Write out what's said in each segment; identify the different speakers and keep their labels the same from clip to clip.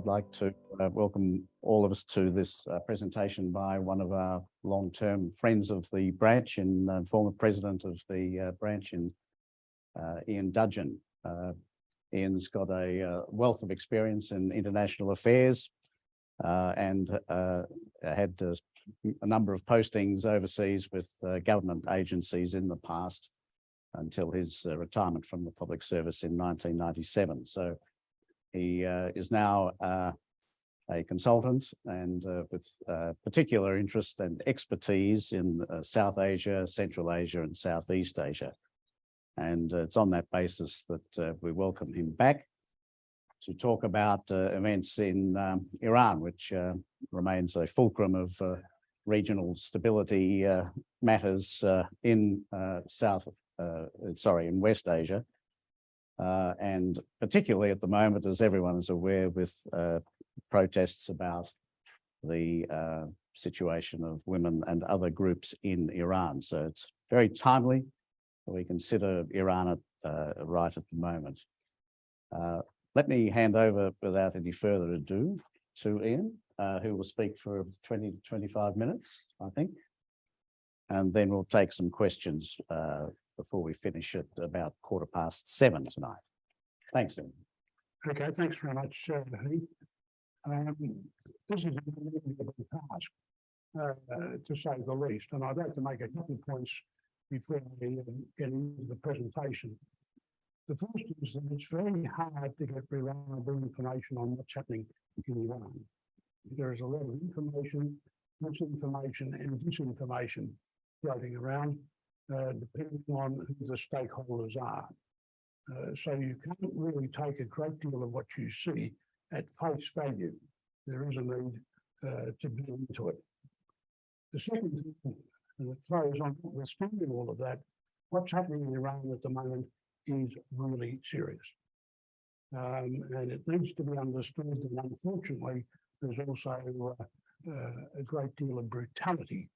Speaker 1: like to welcome all of us to this presentation by one of our long-term friends of the branch and former president of the branch, Ian Dudgeon. Ian's got a wealth of experience in international affairs and had a number of postings overseas with government agencies in the past until his retirement from the public service in 1997. So he is now a consultant and with particular interest and expertise in South Asia, Central Asia and Southeast Asia. And it's on that basis that we welcome him back to talk about events in Iran, which remains a fulcrum of regional stability matters in in West Asia. And particularly at the moment, as everyone is aware, with protests about the situation of women and other groups in Iran. So it's very timely that we consider Iran right at the moment. Let me hand over without any further ado to Ian, who will speak for 20 to 25 minutes, I think. And then we'll take some questions before we finish at about 7:15 tonight. Thanks, Ian.
Speaker 2: Okay, thanks very much, Heath. This is a difficult task, to say the least, and I'd like to make a couple of points before we get into the presentation. The first is that it's very hard to get reliable information on what's happening in Iran. There is a lot of information, misinformation and disinformation floating around, depending on who the stakeholders are. So you can't really take a great deal of what you see at face value. There is a need to get into it. The second thing that throws on, notwithstanding all of that, what's happening in Iran at the moment is really serious. And it needs to be understood that unfortunately, there's also a great deal of brutality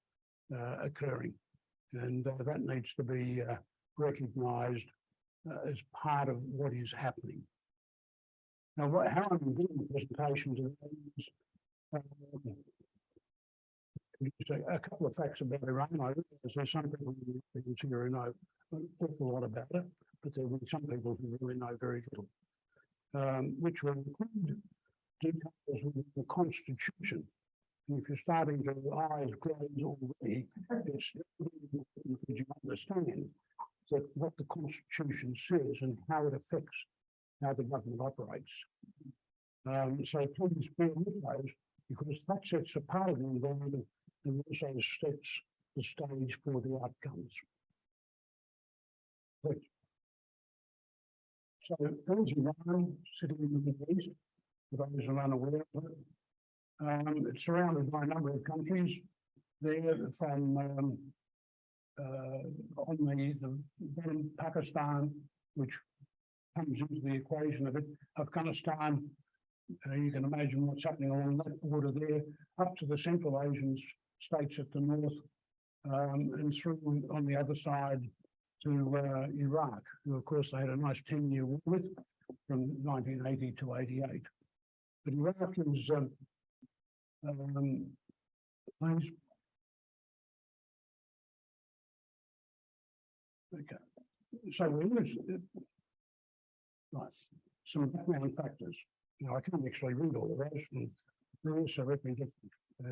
Speaker 2: occurring. And that needs to be recognised as part of what is happening. Now, how I'm doing the presentation today is a couple of facts about Iran. I realize there's some people here who know an awful lot about it, but there will be some people who really know very little, which will include details within the Constitution. And if you're starting to eyes glaze already, it's important that you understand that what the Constitution says and how it affects how the government operates. So please bear with those, because that sets a part of the environment and also sets the stage for the outcomes. Please. So there's Iran sitting in the Middle East, for those who are unaware of it. It's surrounded by a number of countries there, from on the bottom, Pakistan, which comes into the equation of it, Afghanistan, you can imagine what's happening along that border there, up to the Central Asian states at the north, and through on the other side to Iraq, who of course they had a nice 10-year war with from 1980 to 88. But Iraq is okay. So there is right, some background factors. Now I can't actually read all of those, and there is, so let me get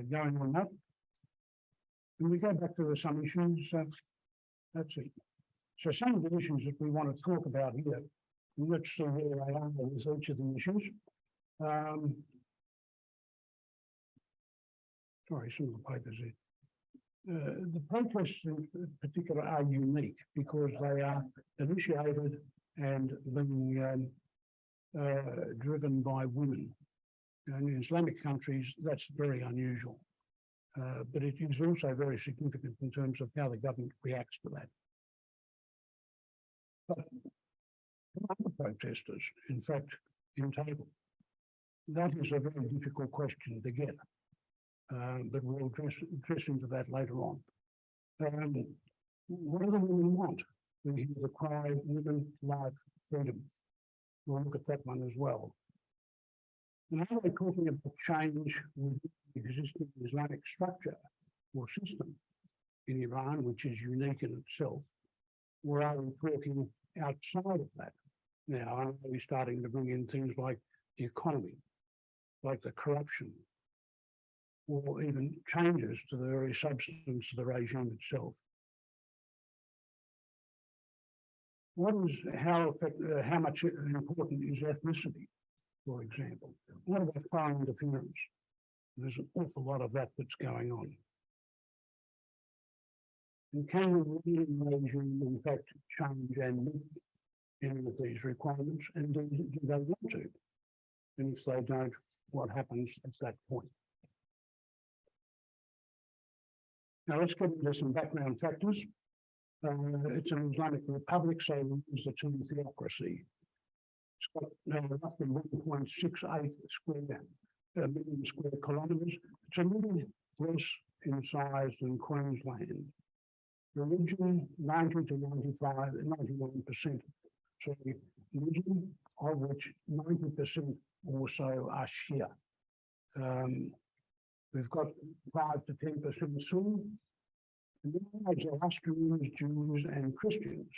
Speaker 2: going on that. And we go back to the some issues. That's it. So some of the issues that we want to talk about here, and let's see where they are with each of the issues. Sorry, some of the papers here. The protests in particular are unique because they are initiated and being driven by women. And in Islamic countries, that's very unusual. But it is also very significant in terms of how the government reacts to that. But other protesters, in fact, in total, that is a very difficult question to get. But we'll address into that later on. What do the women want? We hear the cry, women, life, freedom. We'll look at that one as well. Now we're talking about change within the existing Islamic structure or system in Iran, which is unique in itself, or are we talking outside of that? Now, are we starting to bring in things like the economy, like the corruption, or even changes to the very substance of the regime itself? How much important is ethnicity, for example? What about foreign interference? There's an awful lot of that that's going on. And can the regime, in fact, change and meet any of these requirements? And do they want to? And if they don't, what happens at that point? Now let's get into some background factors. It's an Islamic Republic, so we use the term theocracy. It's got roughly 1.68 million square kilometres. It's a little less in size than Queensland. Religion, 90 to 91%. So religion, of which 90% also are Shia. We've got 5 to 10% Sunni, and then Zoroastrians, Jews, and Christians,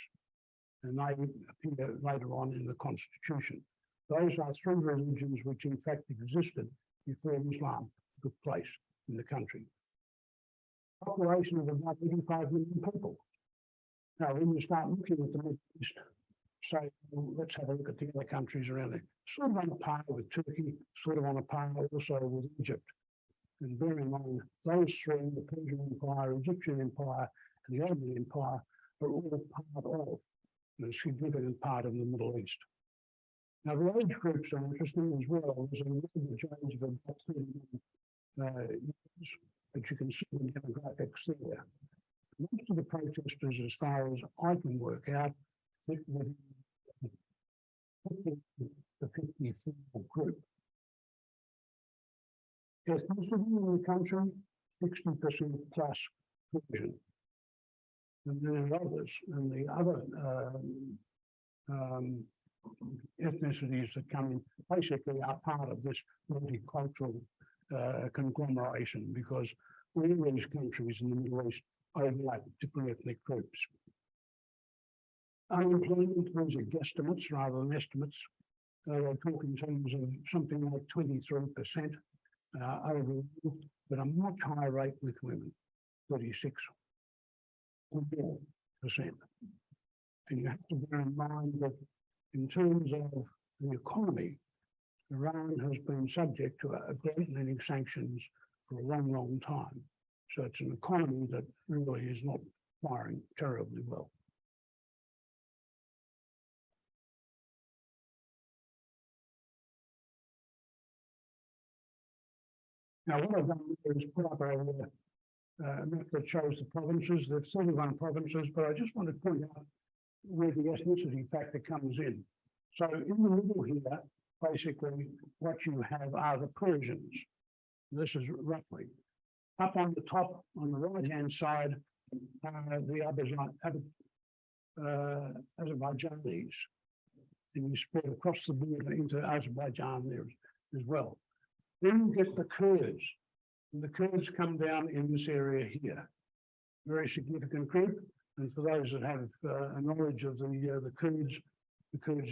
Speaker 2: and they appear later on in the Constitution. Those are 3 religions which in fact existed before Islam took place in the country. Population of about 85 million people. Now, when you start looking at the Middle East, say, well, let's have a look at the other countries around there. Sort of on a par with Turkey, sort of on a par also with Egypt. And bear in mind, those 3, the Persian Empire, Egyptian Empire, and the Ottoman Empire, are all part of a significant part of the Middle East. Now, the age groups are interesting as well. There's an average age of about 31 years, but you can see the demographics there. Most of the protesters, as far as I can work out, fit within the 54 group. Ethnicity in the country, 60% plus Persian. And there are others, and the other ethnicities that come in basically are part of this multicultural conglomeration, because all these countries in the Middle East overlap different ethnic groups. Unemployment, these are guesstimates rather than estimates. We're talking in terms of something like 23% overall, but a much higher rate with women, 36 or more %. And you have to bear in mind that in terms of the economy, Iran has been subject to a great many sanctions for a long, long time. So it's an economy that really is not firing terribly well. Now, what I've done here is put up a map that shows the provinces. There's 31 provinces, but I just want to point out where the ethnicity factor comes in. So in the middle here, basically, what you have are the Persians. This is roughly. Up on the top, on the right-hand side, the Azerbaijanis. And you spread across the border into Azerbaijan there as well. Then you get the Kurds. And the Kurds come down in this area here. Very significant group. And for those that have a knowledge of the Kurds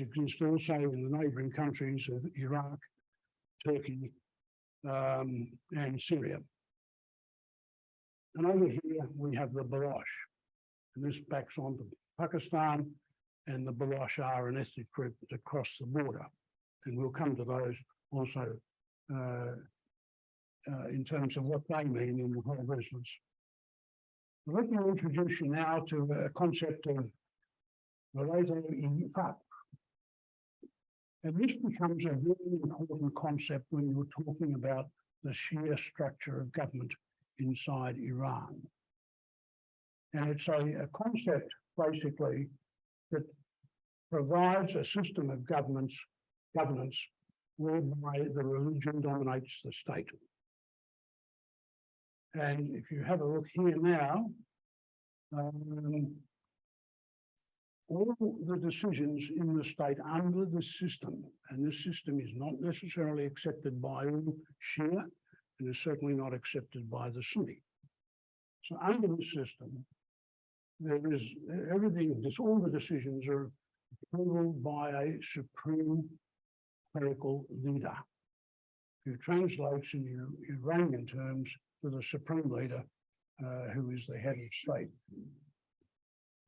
Speaker 2: exist also in the neighbouring countries of Iraq, Turkey, and Syria. And over here we have the Baloch. And this backs onto Pakistan, and the Baloch are an ethnic group across the border. And we'll come to those also in terms of what they mean in the whole business. Let me introduce you now to a concept of infaq. And this becomes a very important concept when you're talking about the sheer structure of government inside Iran. And it's a concept, basically, that provides a system of governance whereby the religion dominates the state. And if you have a look here now, all the decisions in the state under the system, and this system is not necessarily accepted by all Shia, and is certainly not accepted by the Sunni. So under the system, there is everything, all the decisions are ruled by a supreme clerical leader who translates in Iranian terms to the supreme leader, who is the head of state.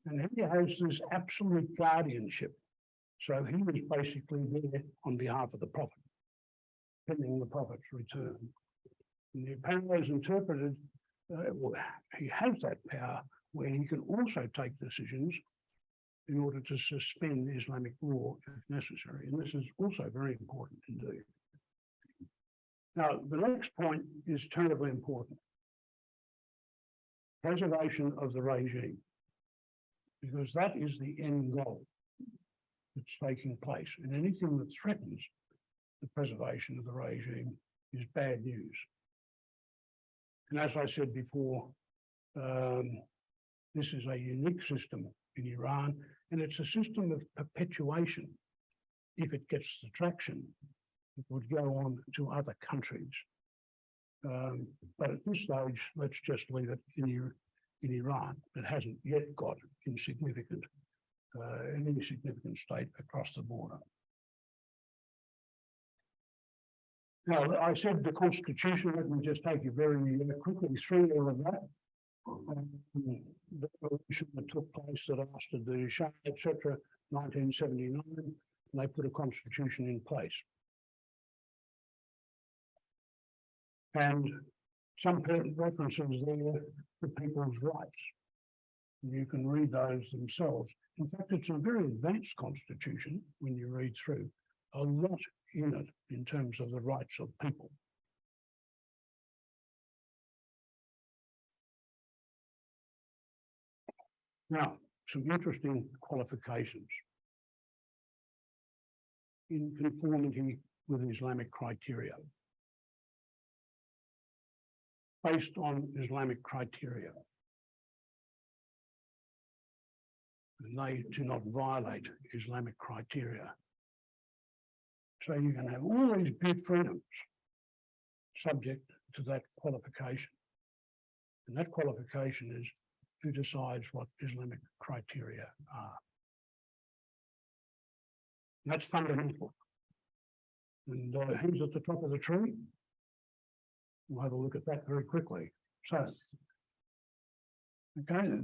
Speaker 2: And he has this absolute guardianship. So he was basically there on behalf of the Prophet, pending the Prophet's return. And the power is interpreted, he has that power where he can also take decisions in order to suspend Islamic law if necessary. And this is also very important indeed. Now, the next point is terribly important. Preservation of the regime, because that is the end goal that's taking place. And anything that threatens the preservation of the regime is bad news. And as I said before, this is a unique system in Iran, and it's a system of perpetuation. If it gets the traction, it would go on to other countries. But at this stage, let's just leave it in Iran. It hasn't yet got any significant state across the border. Now, I said the Constitution. Let me just take you very quickly through all of that. The revolution that took place that ousted the Shah, etc., 1979, and they put a constitution in place. And some references there to people's rights. You can read those themselves. In fact, it's a very advanced constitution when you read through. A lot in it in terms of the rights of people. Now, some interesting qualifications in conformity with Islamic criteria. Based on Islamic criteria. And they do not violate Islamic criteria. So you can have all these big freedoms subject to that qualification. And that qualification is who decides what Islamic criteria are. And that's fundamental. And who's at the top of the tree? We'll have a look at that very quickly. So, okay,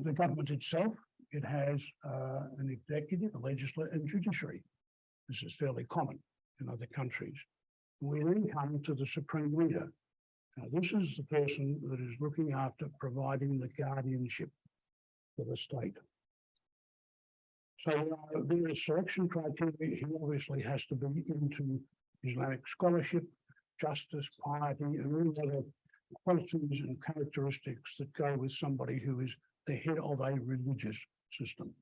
Speaker 2: the government itself, it has an executive, a legislature, and judiciary. This is fairly common in other countries. We then come to the supreme leader. Now, this is the person that is looking after providing the guardianship for the state. So there is selection criteria. He obviously has to be into Islamic scholarship, justice, piety, and all other qualities and characteristics that go with somebody who is the head of a religious system.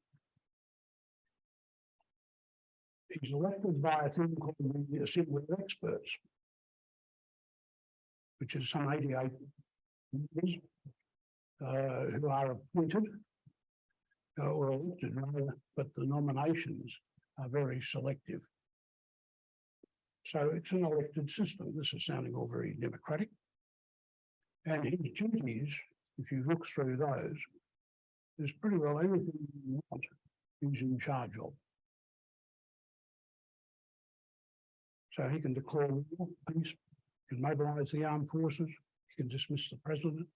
Speaker 2: He's elected by a thing called the Assembly of Experts, which is some 88 members who are appointed or elected rather, but the nominations are very selective. So it's an elected system. This is sounding all very democratic. And his duties, if you look through those, there's pretty well everything you want he's in charge of. So he can declare war, peace, he can mobilise the armed forces, he can dismiss the president,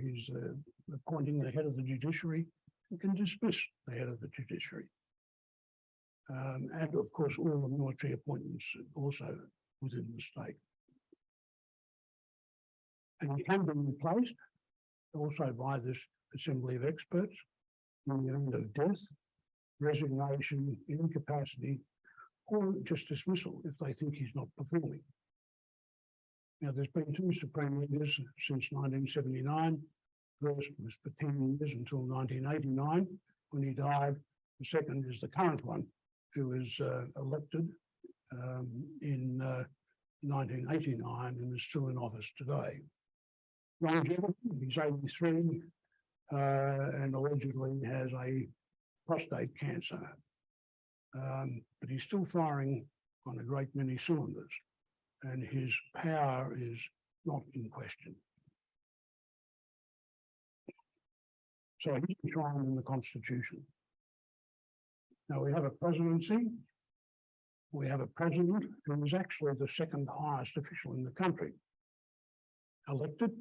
Speaker 2: he's appointing the head of the judiciary, he can dismiss the head of the judiciary. And of course, all the military appointments also within the state. And he can be replaced also by this Assembly of Experts in the event of death, resignation, incapacity, or just dismissal if they think he's not performing. Now, there's been two supreme leaders since 1979. First was for 10 years until 1989 when he died. The second is the current one, who was elected in 1989 and is still in office today. Longevity, he's 83 and allegedly has a prostate cancer. But he's still firing on a great many cylinders, and his power is not in question. So he's enshrined in the Constitution. Now we have a presidency. We have a president who is actually the second highest official in the country, elected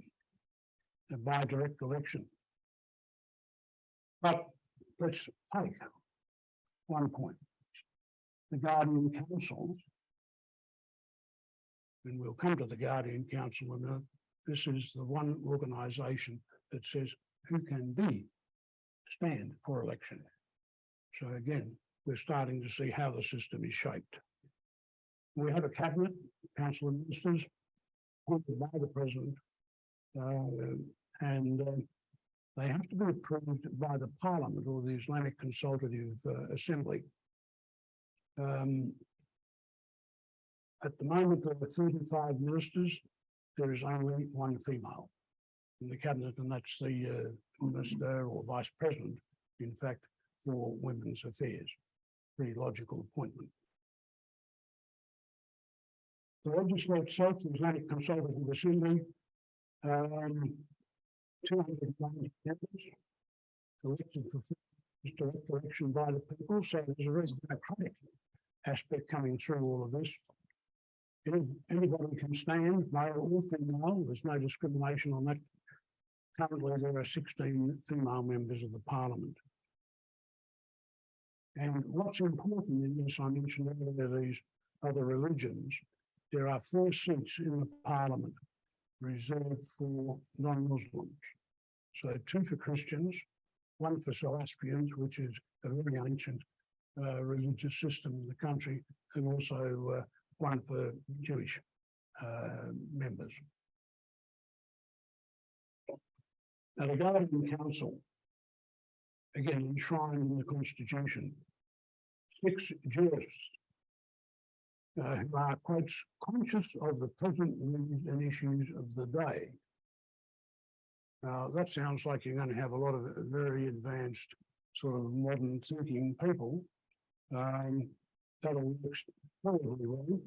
Speaker 2: by direct election. But let's take one point. The Guardian Council, and we'll come to the Guardian Council in a minute, this is the one organisation that says who can stand for election. So again, we're starting to see how the system is shaped. We have a cabinet, council of ministers, appointed by the president, and they have to be approved by the parliament or the Islamic Consultative Assembly. At the moment, there are 35 ministers. There is only one female in the cabinet, and that's the minister or vice president, in fact, for women's affairs. Pretty logical appointment. The legislature itself, the Islamic Consultative Assembly, 290 members, elected for direct election by the people, so there's a very democratic aspect coming through all of this. Anybody can stand, male or female, there's no discrimination on that. Currently, there are 16 female members of the parliament. And what's important in this, I mentioned earlier, these other religions, there are 4 seats in the parliament reserved for non-Muslims. So 2 for Christians, 1 for Zoroastrians, which is a very ancient religious system in the country, and also 1 for Jewish members. Now, the Guardian Council, again, enshrined in the Constitution, 6 jurists who are quite conscious of the present needs and issues of the day. Now, that sounds like you're going to have a lot of very advanced, sort of modern thinking people. That'll work probably well,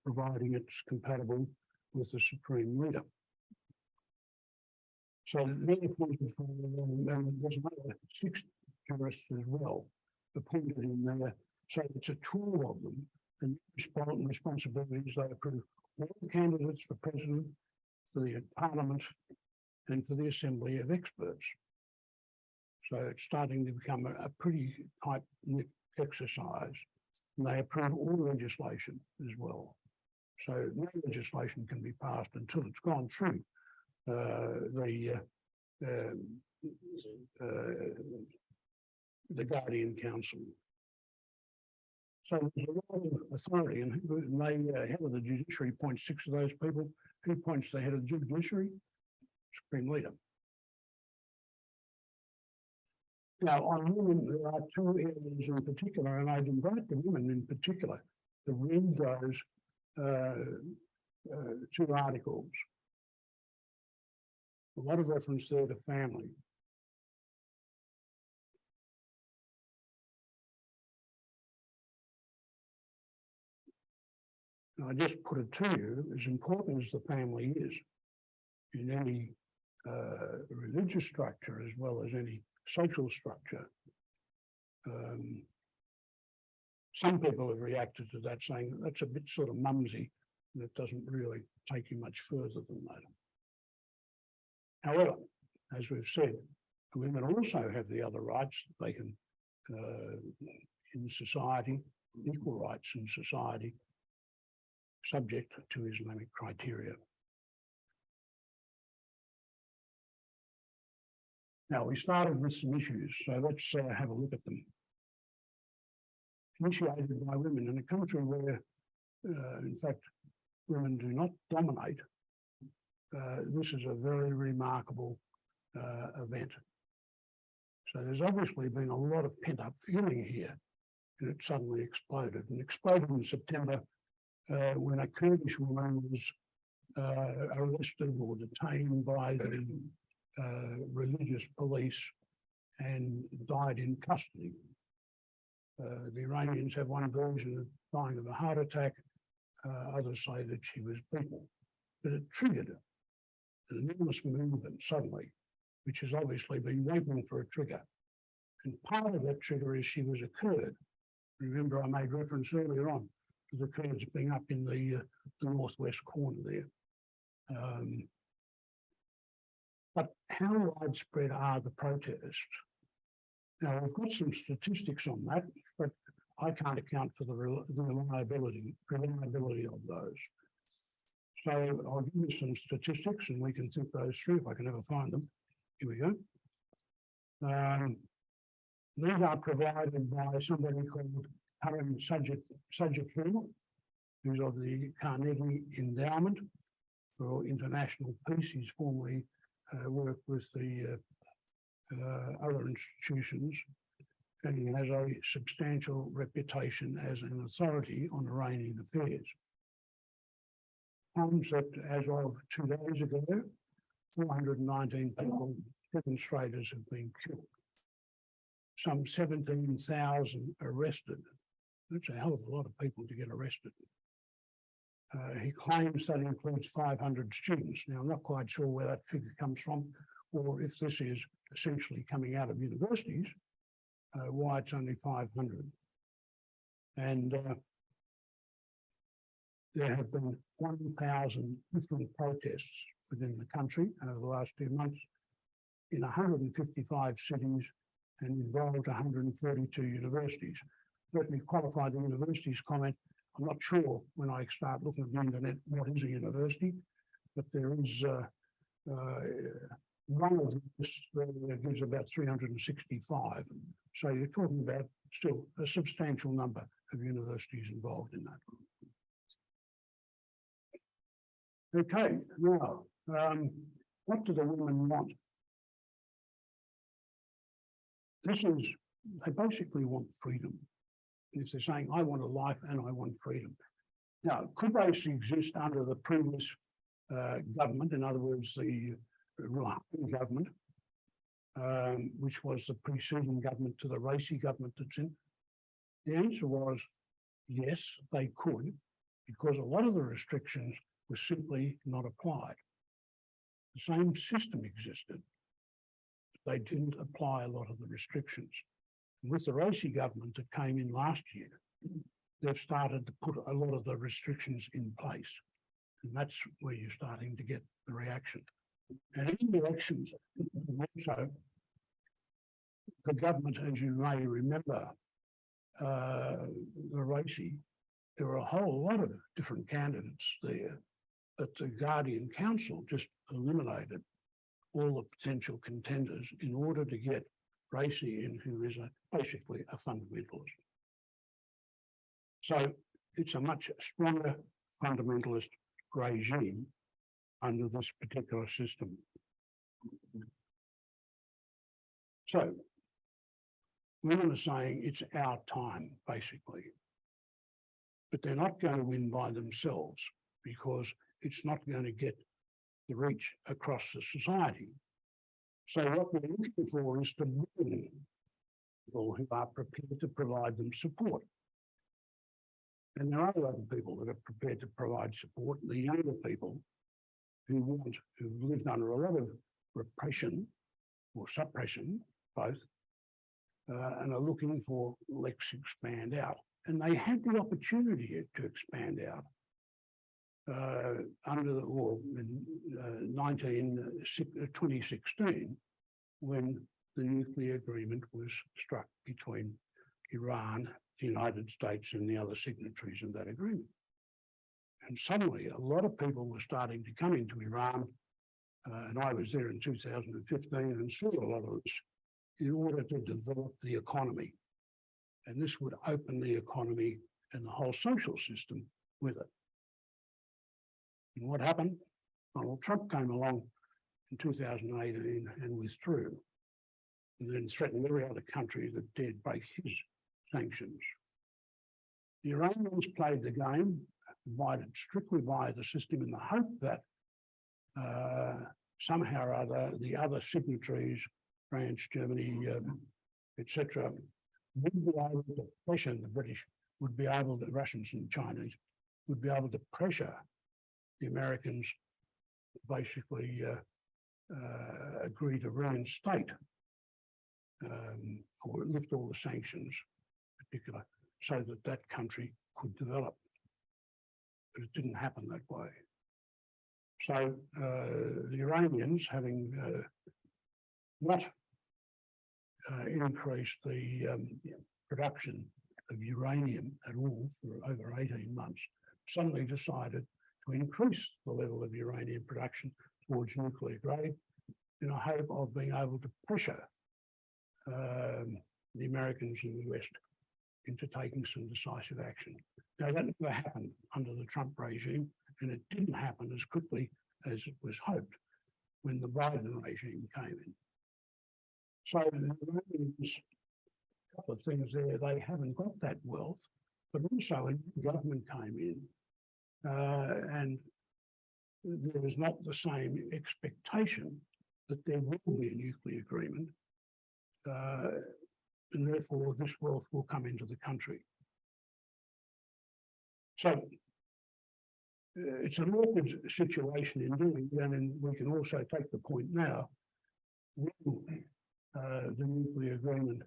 Speaker 2: providing it's compatible with the Supreme Leader. So they're appointed for, and there's another 6 jurists as well appointed in there. So it's a 12 of them, and responsibilities they approve all the candidates for president, for the parliament, and for the assembly of experts. So it's starting to become a pretty tight-knit exercise, and they approve all legislation as well. So no legislation can be passed until it's gone through the Guardian Council. So there's a lot of authority, and the head of the judiciary appoints 6 of those people. Who appoints the head of the judiciary? Supreme Leader. Now, on women, there are 2 areas in particular, and I'd invite the women in particular to read those 2 articles. A lot of reference there to family. And I just put it to you, as important as the family is in any religious structure as well as any social structure, some people have reacted to that saying that that's a bit sort of mumsy and it doesn't really take you much further than that. However, as we've said, women also have the other rights. They can, in society, equal rights in society, subject to Islamic criteria. Now, we started with some issues, so let's have a look at them. Initiated by women in a country where, in fact, women do not dominate, this is a very remarkable event. So there's obviously been a lot of pent-up feeling here, and it suddenly exploded. And exploded in September when a Kurdish woman was arrested or detained by the religious police and died in custody. The Iranians have one version of dying of a heart attack. Others say that she was beaten. But it triggered an enormous movement suddenly, which has obviously been waiting for a trigger. And part of that trigger is she was a Kurd. Remember, I made reference earlier on to the Kurds being up in the northwest corner there. But how widespread are the protests? Now, we've got some statistics on that, but I can't account for the reliability of those. So I'll give you some statistics and we can think those through if I can ever find them. Here we go. These are provided by somebody called Karim Sajid, who's of the Carnegie Endowment for International Peace. He's formerly worked with the other institutions, and he has a substantial reputation as an authority on Iranian affairs. Comes that as of 2 days ago, 419 people, demonstrators have been killed. Some 17,000 arrested. That's a hell of a lot of people to get arrested. He claims that includes 500 students. Now, I'm not quite sure where that figure comes from, or if this is essentially coming out of universities, why it's only 500. And there have been 1,000 different protests within the country over the last 2 months in 155 cities and involved 132 universities. Let me qualify the universities comment. I'm not sure when I start looking at the internet what is a university, but there is one of this gives about 365. So you're talking about still a substantial number of universities involved in that. Okay, now, what do the women want? They basically want freedom. If they're saying, I want a life and I want freedom. Now, could they exist under the previous government, in other words, the Rouhani government, which was the preceding government to the racy government that's in? The answer was yes, they could, because a lot of the restrictions were simply not applied. The same system existed. They didn't apply a lot of the restrictions. With the racy government that came in last year, they've started to put a lot of the restrictions in place. And that's where you're starting to get the reaction. And in the elections, also, the government, as you may remember, the racy, there were a whole lot of different candidates there, but the Guardian Council just eliminated all the potential contenders in order to get Racy in, who is basically a fundamentalist. So it's a much stronger fundamentalist regime under this particular system. So women are saying it's our time, basically. But they're not going to win by themselves because it's not going to get the reach across the society. So what we're looking for is to bring people who are prepared to provide them support. And there are other people that are prepared to provide support, the younger people who've lived under a lot of repression or suppression, both, and are looking for let's expand out. And they had the opportunity to expand out under the war in 2016, when the nuclear agreement was struck between Iran, the United States, and the other signatories of that agreement. And suddenly, a lot of people were starting to come into Iran, and I was there in 2015 and saw a lot of this, in order to develop the economy. And this would open the economy and the whole social system with it. And what happened? Donald Trump came along in 2018 and withdrew, and then threatened every other country that dared break his sanctions. The Iranians played the game, abided strictly by the system in the hope that somehow or other the other signatories France, Germany, etc., would be able to pressure the British, would be able to, Russians and Chinese, would be able to pressure the Americans basically agree to reinstate or lift all the sanctions, in particular, so that that country could develop. But it didn't happen that way. So the Iranians, having not increased the production of uranium at all for over 18 months, suddenly decided to increase the level of uranium production towards nuclear grade in a hope of being able to pressure the Americans and the West into taking some decisive action. Now, that never happened under the Trump regime, and it didn't happen as quickly as it was hoped when the Biden regime came in. So the Iranians, a couple of things there, they haven't got that wealth, but also a new government came in, and there was not the same expectation that there will be a nuclear agreement, and therefore this wealth will come into the country. So it's an awkward situation in doing, and we can also take the point now, will the nuclear agreement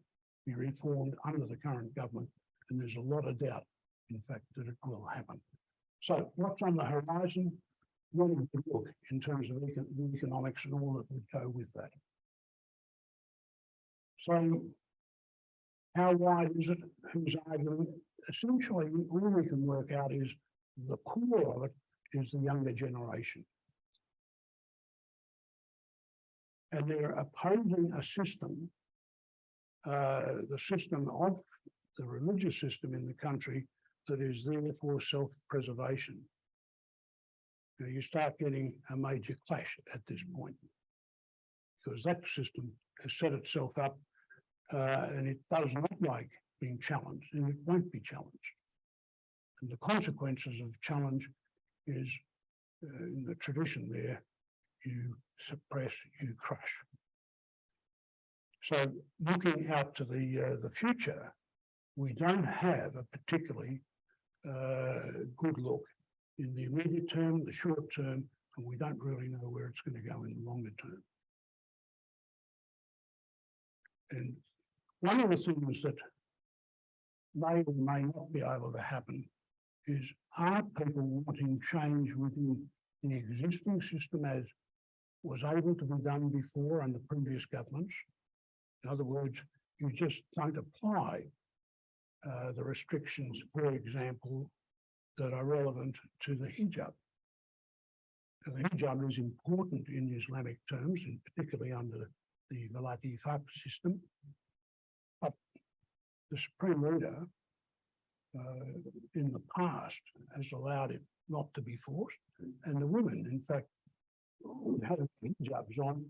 Speaker 2: be reformed under the current government? And there's a lot of doubt, in fact, that it will happen. So what's on the horizon? What would we look in terms of the economics and all that would go with that? So how wide is it? Who's arguing? Essentially, all we can work out is the core of it is the younger generation. And they're opposing a system, the system of the religious system in the country that is there for self-preservation. Now, you start getting a major clash at this point because that system has set itself up and it does not like being challenged, and it won't be challenged. And the consequences of challenge is, in the tradition there, you suppress, you crush. So looking out to the future, we don't have a particularly good look in the immediate term, the short term, and we don't really know where it's going to go in the longer term. And one of the things that may or may not be able to happen is, are people wanting change within the existing system as was able to be done before under previous governments? In other words, you just don't apply the restrictions, for example, that are relevant to the hijab. And the hijab is important in Islamic terms, and particularly under the Velati Faq system. But the Supreme Leader in the past has allowed it not to be forced. And the women, in fact, who have hijabs on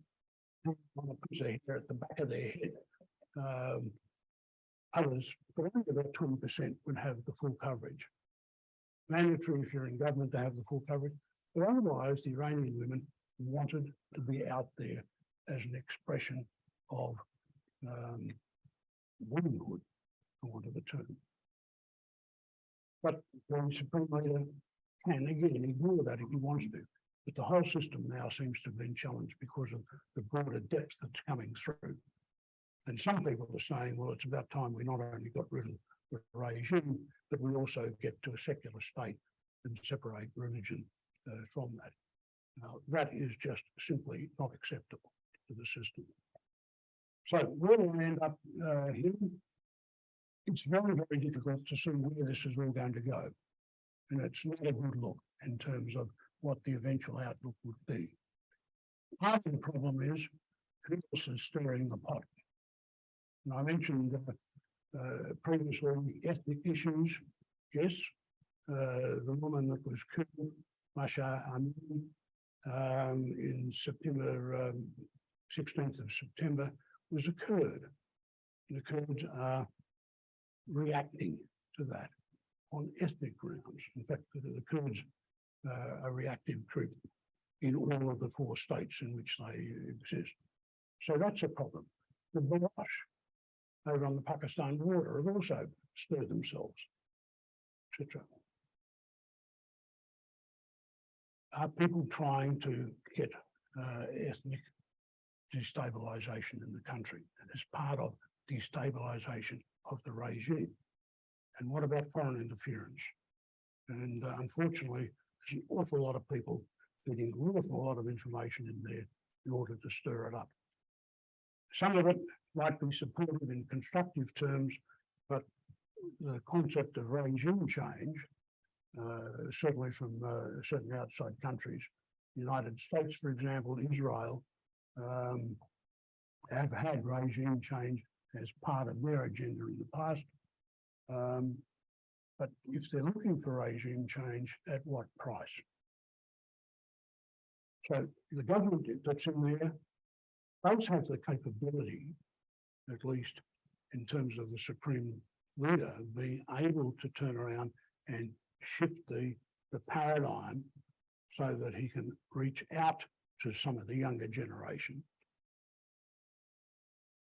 Speaker 2: a piece of hair at the back of their head. Others, but only about 20% would have the full coverage. Mandatory if you're in government to have the full coverage. But otherwise, the Iranian women wanted to be out there as an expression of womanhood, for want of a term. But the Supreme Leader can, again, ignore that if he wants to. But the whole system now seems to have been challenged because of the broader depth that's coming through. And some people are saying, well, it's about time we not only got rid of the regime, but we also get to a secular state and separate religion from that. Now, that is just simply not acceptable to the system. So where do we end up here? It's very, very difficult to see where this is all going to go. And it's not a good look in terms of what the eventual outlook would be. Part of the problem is who else is stirring the pot. And I mentioned previously ethnic issues. Yes, the woman that was killed, Masha Amini, in September, 16th of September, was a Kurd. The Kurds are reacting to that on ethnic grounds. In fact, the Kurds are a reactive group in all of the 4 states in which they exist. So that's a problem. the Baloch over on the Pakistan border have also stirred themselves, etc. Are people trying to get ethnic destabilisation in the country as part of destabilisation of the regime? And what about foreign interference? And unfortunately, there's an awful lot of people getting an awful lot of information in there in order to stir it up. Some of it might be supported in constructive terms, but the concept of regime change, certainly from certain outside countries, the United States, for example, Israel, have had regime change as part of their agenda in the past. But if they're looking for regime change, at what price? So the government that's in there does have the capability, at least in terms of the supreme leader, being able to turn around and shift the paradigm so that he can reach out to some of the younger generation.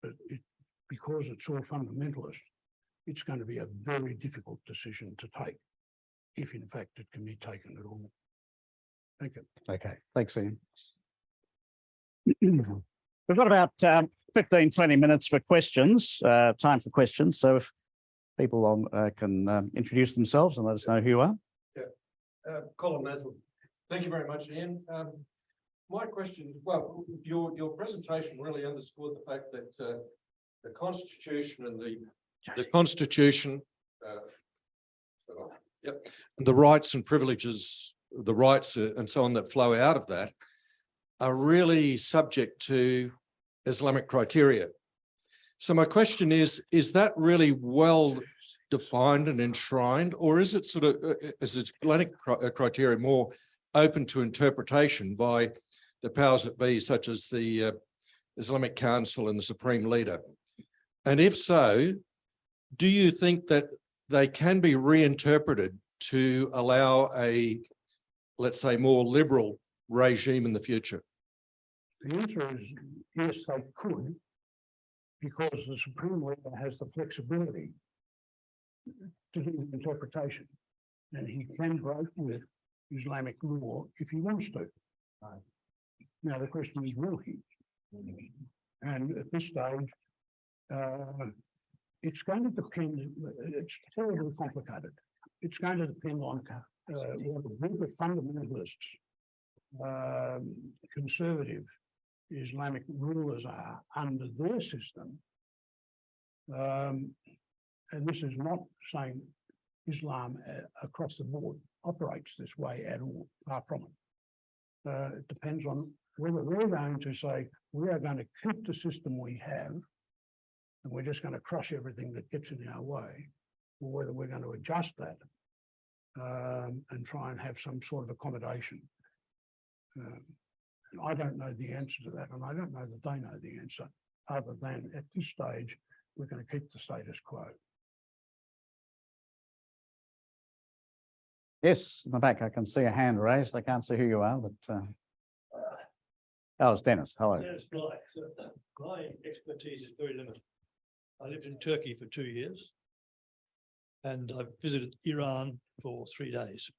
Speaker 2: But because it's all fundamentalist, it's going to be a very difficult decision to take, if in fact it can be taken at all. Thank you.
Speaker 1: Okay, thanks, Ian. We've got about 15, 20 minutes for questions, time for questions. So if people can introduce themselves and let us know who you are.
Speaker 3: Yeah, Colin Naswell. Thank you very much, Ian. My question, well, your presentation really underscored the fact that the Constitution and the Constitution, and the rights and privileges, the rights and so on that flow out of that are really subject to Islamic criteria. So my question is that really well defined and enshrined, or is it sort of, is Islamic criteria more open to interpretation by the powers that be, such as the Islamic Council and the Supreme Leader? And if so, do you think that they can be reinterpreted to allow a, let's say, more liberal regime in the future?
Speaker 2: The answer is yes, they could, because the Supreme Leader has the flexibility to do the interpretation, and he can break with Islamic law if he wants to. Now the question is, will he? And at this stage, it's going to depend. It's terribly complicated. It's going to depend on what a group of fundamentalists, conservative Islamic rulers are under their system. And this is not saying Islam across the board operates this way at all, far from it. It depends on whether we're going to say, we are going to keep the system we have, and we're just going to crush everything that gets in our way, or whether we're going to adjust that and try and have some sort of accommodation. And I don't know the answer to that, and I don't know that they know the answer, other than at this stage, we're going to keep the status quo.
Speaker 1: Yes, in the back, I can see a hand raised. I can't see who you are, but oh, it's Dennis. Hello.
Speaker 4: Dennis Blythe. My expertise is very limited. I lived in Turkey for 2 years, and I visited Iran for 3 days.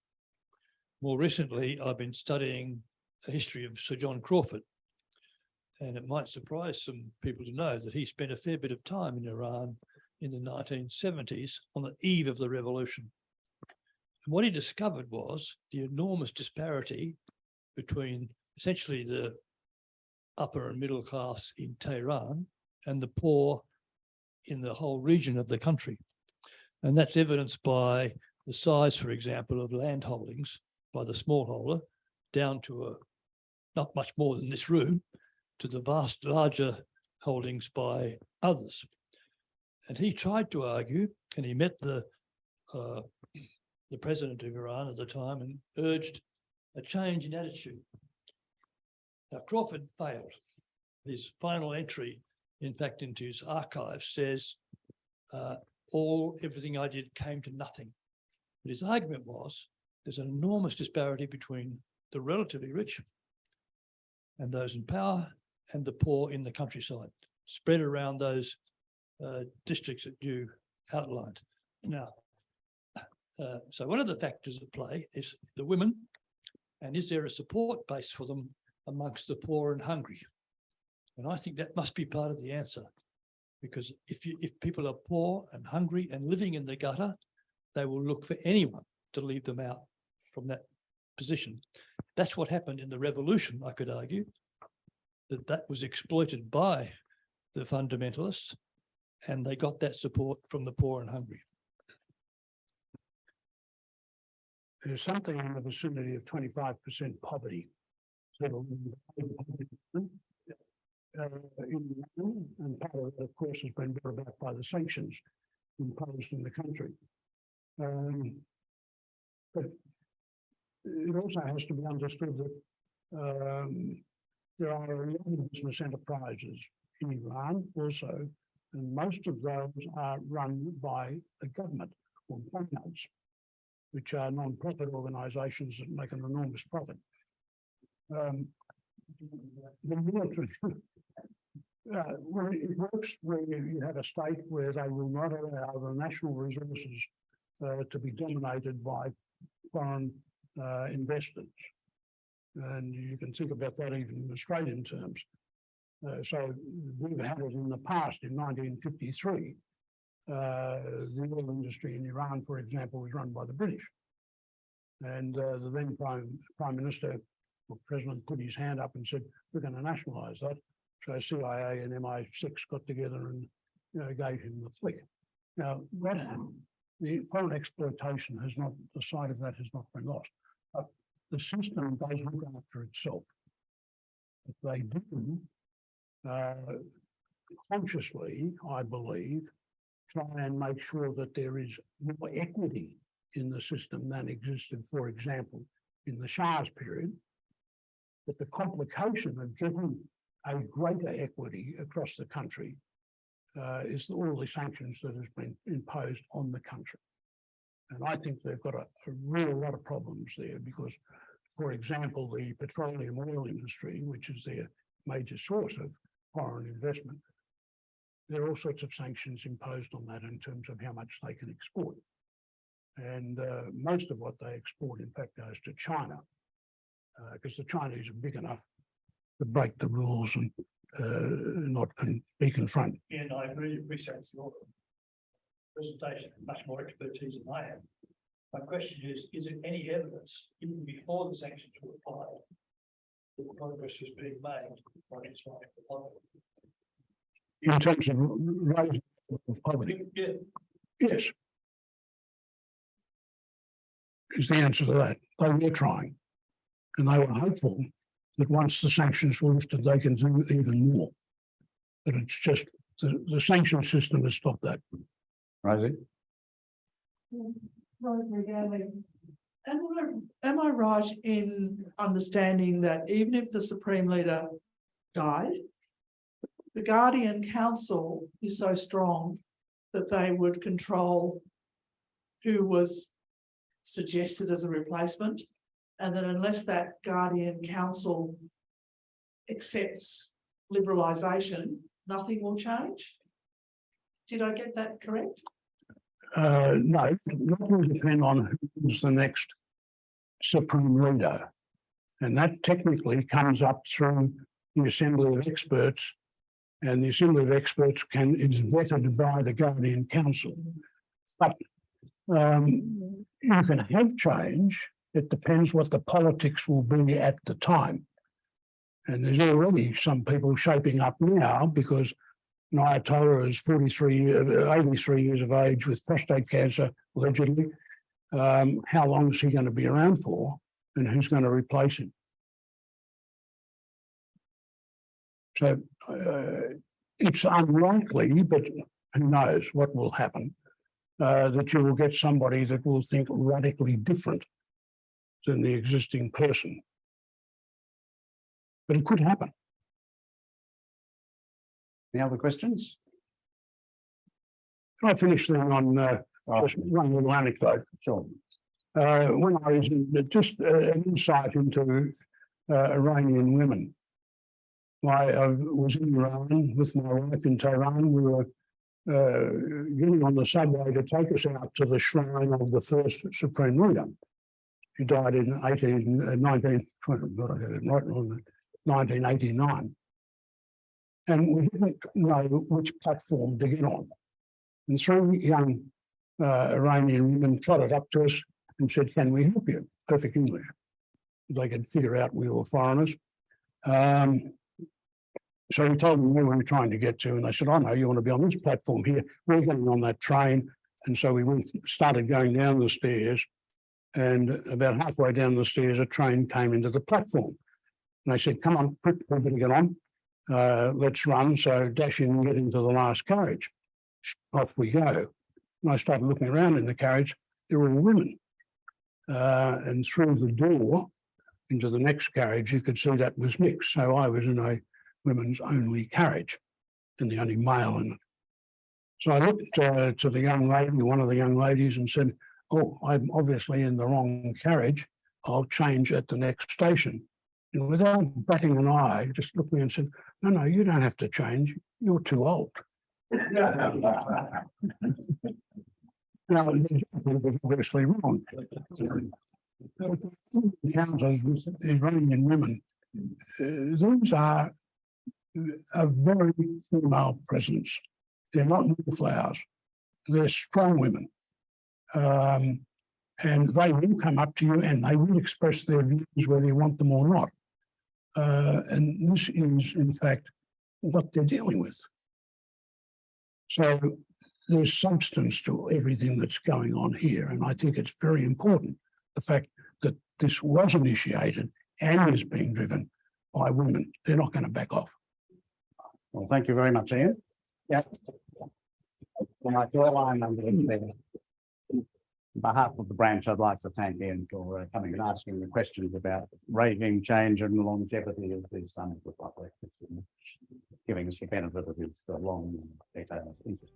Speaker 4: More recently, I've been studying the history of Sir John Crawford, and it might surprise some people to know that he spent a fair bit of time in Iran in the 1970s on the eve of the revolution. And what he discovered was the enormous disparity between essentially the upper and middle class in Tehran and the poor in the whole region of the country. And that's evidenced by the size, for example, of land holdings by the smallholder, down to not much more than this room, to the vast larger holdings by others. And he tried to argue, and he met the president of Iran at the time and urged a change in attitude. Now, Crawford failed. His final entry, in fact, into his archives says, everything I did came to nothing. But his argument was, there's an enormous disparity between the relatively rich and those in power and the poor in the countryside. spread around those districts that you outlined. Now, so one of the factors at play is the women, and is there a support base for them amongst the poor and hungry? And I think that must be part of the answer, because if people are poor and hungry and living in the gutter, they will look for anyone to leave them out from that position. That's what happened in the revolution, I could argue, that was exploited by the fundamentalists, and they got that support from the poor and hungry.
Speaker 2: There's something in the vicinity of 25% poverty. In Iran, and part of that, of course, has been brought about by the sanctions imposed in the country. But it also has to be understood that there are a lot of business enterprises in Iran also, and most of those are run by the government or finance, which are non-profit organisations that make an enormous profit. The military, well, it works where you have a state where they will not allow the national resources to be dominated by foreign investors. And you can think about that even in Australian terms. So we've had it in the past. In 1953, the oil industry in Iran, for example, was run by the British. And the then Prime Minister or President put his hand up and said, we're going to nationalise that. So CIA and MI6 got together and gave him the flick. Now, the foreign exploitation has not, the side of that has not been lost. But the system does look after itself. If they do, consciously, I believe, try and make sure that there is more equity in the system than existed, for example, in the Shah's period. But the complication of giving a greater equity across the country is all the sanctions that has been imposed on the country. And I think they've got a real lot of problems there because, for example, the petroleum oil industry, which is their major source of foreign investment, there are all sorts of sanctions imposed on that in terms of how much they can export. And most of what they export, in fact, goes to China because the Chinese are big enough to break the rules and not be confronted.
Speaker 4: And I really appreciate your presentation, much more expertise than I have. My question is there any evidence, even before the sanctions were applied, that progress is being made by Islamic Republic?
Speaker 2: In terms of raising of poverty?
Speaker 4: Yeah.
Speaker 2: Yes. Is the answer to that. They were trying. And they were hopeful that once the sanctions were lifted, they can do even more. But it's just the sanction system has stopped that.
Speaker 1: Rosie?
Speaker 5: Am I right in understanding that even if the Supreme Leader died, the Guardian Council is so strong that they would control who was suggested as a replacement, and that unless that Guardian Council accepts liberalisation, nothing will change? Did I get that correct?
Speaker 2: No, that will depend on who's the next Supreme Leader. And that technically comes up through the Assembly of Experts, and the Assembly of Experts is vetted by the Guardian Council. But you can have change. It depends what the politics will be at the time. And there's already some people shaping up now because Ayatollah is 83 years of age with prostate cancer, allegedly. How long is he going to be around for, and who's going to replace him? So it's unlikely, but who knows what will happen, that you will get somebody that will think radically different than the existing person. But it could happen.
Speaker 1: Any other questions?
Speaker 2: Can I finish then on just one little anecdote?
Speaker 1: Sure.
Speaker 2: When I was just an insight into Iranian women. I was in Iran with my wife in Tehran. We were getting on the subway to take us out to the shrine of the first Supreme Leader. He died in 1989. And we didn't know which platform to get on. And three young Iranian women trotted up to us and said, "Can we help you?" Perfect English. They could figure out we were foreigners. So we told them where we were trying to get to, and they said, "Oh no, you want to be on this platform here. We're getting on that train." And so we started going down the stairs, and about halfway down the stairs, a train came into the platform. And they said, "Come on, quick, we better get on. Let's run." So dash in and get into the last carriage. Off we go. And I started looking around in the carriage. There were women. And through the door into the next carriage, you could see that was mixed. So I was in a women's only carriage and the only male in it. So I looked to the young lady, one of the young ladies, and said, "Oh, I'm obviously in the wrong carriage. I'll change at the next station." And without batting an eye, just looked at me and said, No, you don't have to change. You're too old." Now, the was obviously wrong. Encounters with Iranian women, these are a very female presence. They're not wallflowers. They're strong women. And they will come up to you and they will express their views whether you want them or not. And this is, in fact, what they're dealing with. So there's substance to everything that's going on here. And I think it's very important, the fact that this was initiated and is being driven by women. They're not going to back off.
Speaker 1: Well, thank you very much, Ian. Yeah. On behalf of the branch, I'd like to thank Ian for coming and asking the questions about regime change and the longevity of the Islamic Republic, giving us the benefit of his long, detailed interest.